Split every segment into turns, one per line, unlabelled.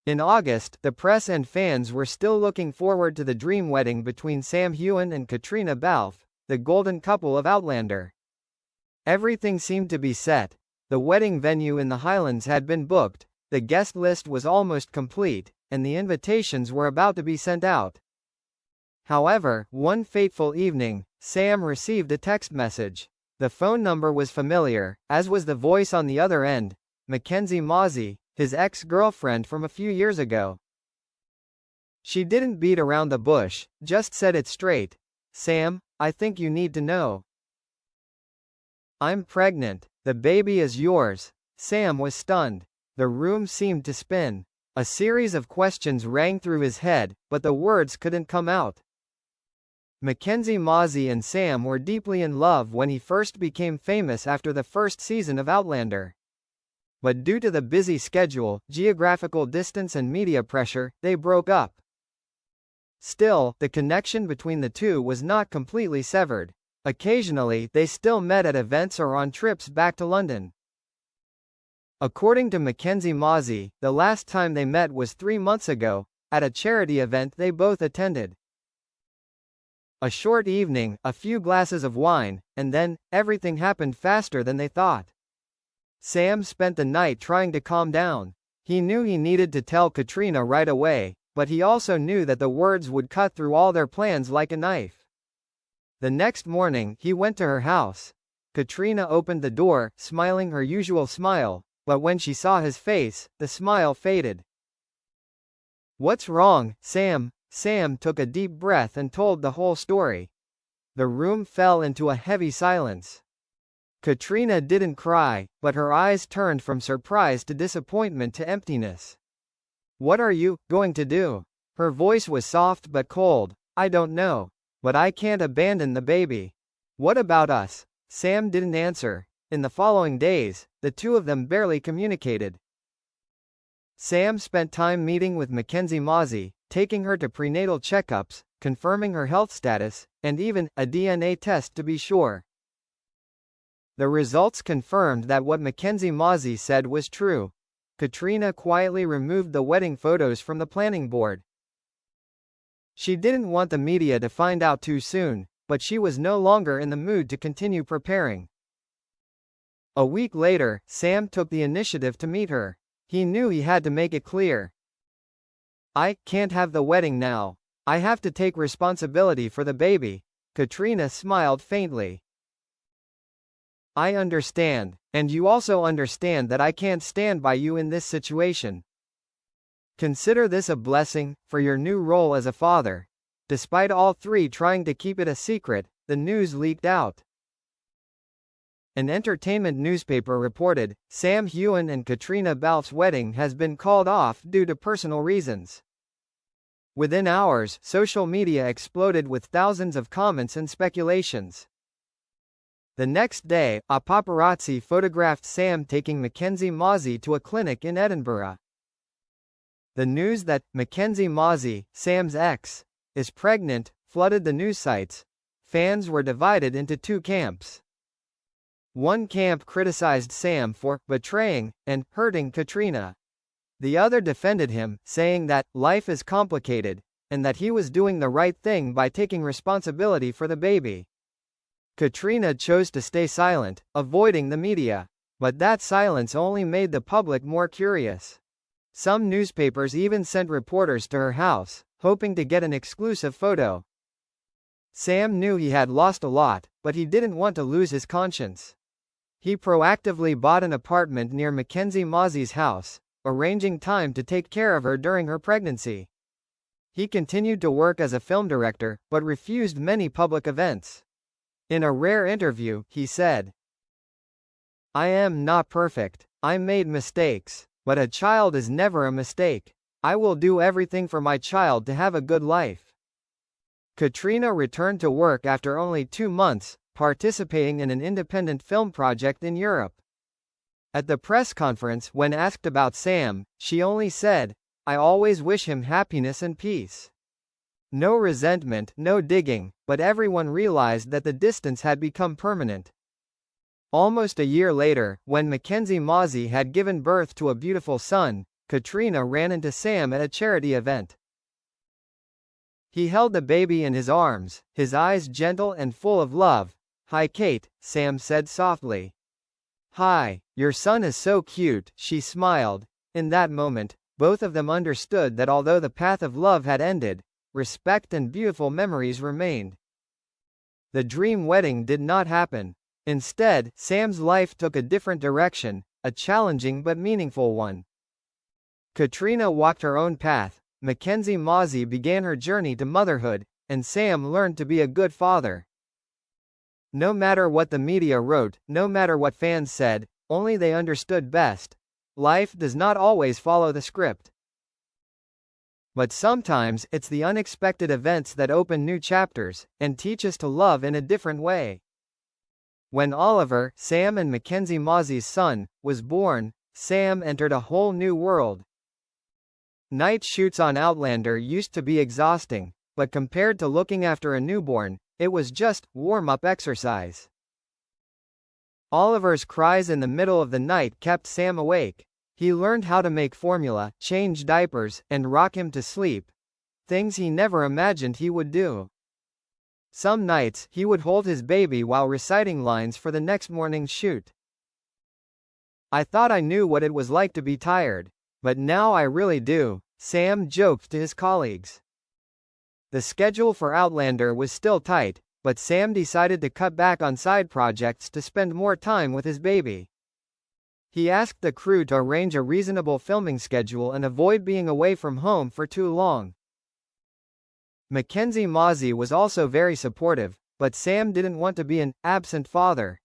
In August, the press and fans were still looking forward to the dream wedding between Sam Heughan and Katrina Balfe, the golden couple of Outlander. Everything seemed to be set. The wedding venue in the Highlands had been booked, the guest list was almost complete, and the invitations were about to be sent out. However, one fateful evening, Sam received a text message. The phone number was familiar, as was the voice on the other end, Mackenzie Mawsey, his ex-girlfriend from a few years ago. She didn't beat around the bush, just said it straight. "Sam, I think you need to know. I'm pregnant. The baby is yours." Sam was stunned. The room seemed to spin. A series of questions rang through his head, but the words couldn't come out. Mackenzie Mawsey and Sam were deeply in love when he first became famous after the first season of Outlander. But due to the busy schedule, geographical distance and media pressure, they broke up. Still, the connection between the two was not completely severed. Occasionally, they still met at events or on trips back to London. According to Mackenzie Mawsey, the last time they met was 3 months ago, at a charity event they both attended. A short evening, a few glasses of wine, and then, everything happened faster than they thought. Sam spent the night trying to calm down. He knew he needed to tell Katrina right away, but he also knew that the words would cut through all their plans like a knife. The next morning, he went to her house. Katrina opened the door, smiling her usual smile, but when she saw his face, the smile faded. "What's wrong, Sam?" Sam took a deep breath and told the whole story. The room fell into a heavy silence. Katrina didn't cry, but her eyes turned from surprise to disappointment to emptiness. "What are you going to do?" Her voice was soft but cold. "I don't know. But I can't abandon the baby." "What about us?" Sam didn't answer. In the following days, the two of them barely communicated. Sam spent time meeting with Mackenzie Mawsey, taking her to prenatal checkups, confirming her health status, and even a DNA test to be sure. The results confirmed that what Mackenzie Mawsey said was true. Katrina quietly removed the wedding photos from the planning board. She didn't want the media to find out too soon, but she was no longer in the mood to continue preparing. A week later, Sam took the initiative to meet her. He knew he had to make it clear. "I can't have the wedding now. I have to take responsibility for the baby." Katrina smiled faintly. "I understand, and you also understand that I can't stand by you in this situation. Consider this a blessing, for your new role as a father." Despite all three trying to keep it a secret, the news leaked out. An entertainment newspaper reported, Sam Heughan and Katrina Balfe's wedding has been called off due to personal reasons. Within hours, social media exploded with thousands of comments and speculations. The next day, a paparazzi photographed Sam taking Mackenzie Mawsey to a clinic in Edinburgh. The news that Mackenzie Mawsey, Sam's ex, is pregnant flooded the news sites. Fans were divided into two camps. One camp criticized Sam for betraying and hurting Katrina. The other defended him, saying that life is complicated, and that he was doing the right thing by taking responsibility for the baby. Katrina chose to stay silent, avoiding the media. But that silence only made the public more curious. Some newspapers even sent reporters to her house, hoping to get an exclusive photo. Sam knew he had lost a lot, but he didn't want to lose his conscience. He proactively bought an apartment near Mackenzie Mawsey's house, arranging time to take care of her during her pregnancy. He continued to work as a film director, but refused many public events. In a rare interview, he said, "I am not perfect. I made mistakes. But a child is never a mistake. I will do everything for my child to have a good life." Katrina returned to work after only 2 months, participating in an independent film project in Europe. At the press conference, when asked about Sam, she only said, "I always wish him happiness and peace." No resentment, no digging, but everyone realized that the distance had become permanent. Almost a year later, when Mackenzie Mawsey had given birth to a beautiful son, Katrina ran into Sam at a charity event. He held the baby in his arms, his eyes gentle and full of love. "Hi Kate," Sam said softly. "Hi, your son is so cute," she smiled. In that moment, both of them understood that although the path of love had ended, respect and beautiful memories remained. The dream wedding did not happen. Instead, Sam's life took a different direction, a challenging but meaningful one. Katrina walked her own path, Mackenzie Mozzie began her journey to motherhood, and Sam learned to be a good father. No matter what the media wrote, no matter what fans said, only they understood best. Life does not always follow the script. But sometimes it's the unexpected events that open new chapters, and teach us to love in a different way. When Oliver, Sam and Mackenzie Mozzie's son, was born, Sam entered a whole new world. Night shoots on Outlander used to be exhausting, but compared to looking after a newborn, it was just warm-up exercise. Oliver's cries in the middle of the night kept Sam awake. He learned how to make formula, change diapers, and rock him to sleep. Things he never imagined he would do. Some nights, he would hold his baby while reciting lines for the next morning's shoot. "I thought I knew what it was like to be tired, but now I really do," Sam joked to his colleagues. The schedule for Outlander was still tight, but Sam decided to cut back on side projects to spend more time with his baby. He asked the crew to arrange a reasonable filming schedule and avoid being away from home for too long. Mackenzie Mozzie was also very supportive, but Sam didn't want to be an absent father.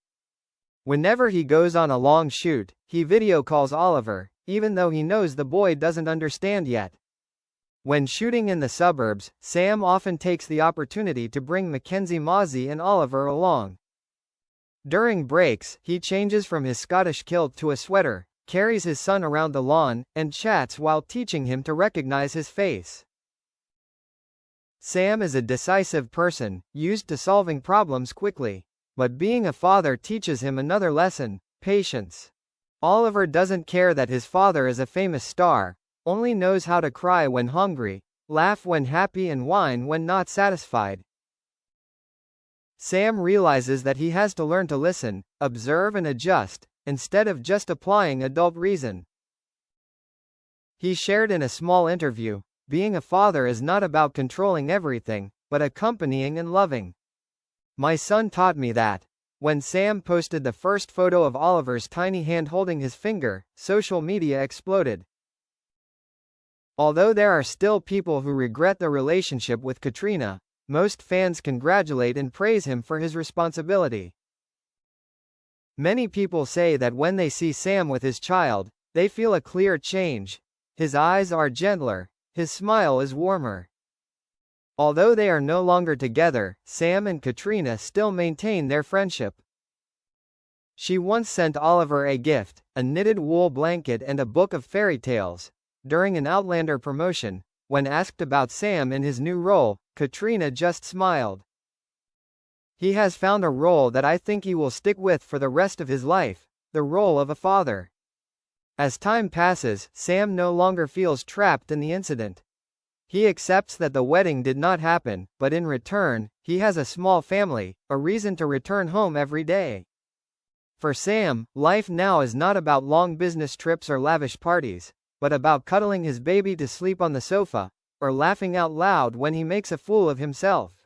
Whenever he goes on a long shoot, he video calls Oliver, even though he knows the boy doesn't understand yet. When shooting in the suburbs, Sam often takes the opportunity to bring Mackenzie Mozzie and Oliver along. During breaks, he changes from his Scottish kilt to a sweater, carries his son around the lawn, and chats while teaching him to recognize his face. Sam is a decisive person, used to solving problems quickly. But being a father teaches him another lesson: patience. Oliver doesn't care that his father is a famous star, only knows how to cry when hungry, laugh when happy and whine when not satisfied. Sam realizes that he has to learn to listen, observe and adjust, instead of just applying adult reason. He shared in a small interview, "Being a father is not about controlling everything, but accompanying and loving. My son taught me that." When Sam posted the first photo of Oliver's tiny hand holding his finger, social media exploded. Although there are still people who regret the relationship with Katrina, most fans congratulate and praise him for his responsibility. Many people say that when they see Sam with his child, they feel a clear change. His eyes are gentler, his smile is warmer. Although they are no longer together, Sam and Katrina still maintain their friendship. She once sent Oliver a gift, a knitted wool blanket and a book of fairy tales. During an Outlander promotion, when asked about Sam in his new role, Katrina just smiled. "He has found a role that I think he will stick with for the rest of his life, the role of a father." As time passes, Sam no longer feels trapped in the incident. He accepts that the wedding did not happen, but in return, he has a small family, a reason to return home every day. For Sam, life now is not about long business trips or lavish parties, but about cuddling his baby to sleep on the sofa, or laughing out loud when he makes a fool of himself.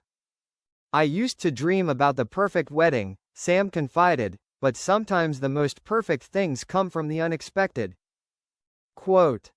"I used to dream about the perfect wedding," Sam confided, "but sometimes the most perfect things come from the unexpected." Quote,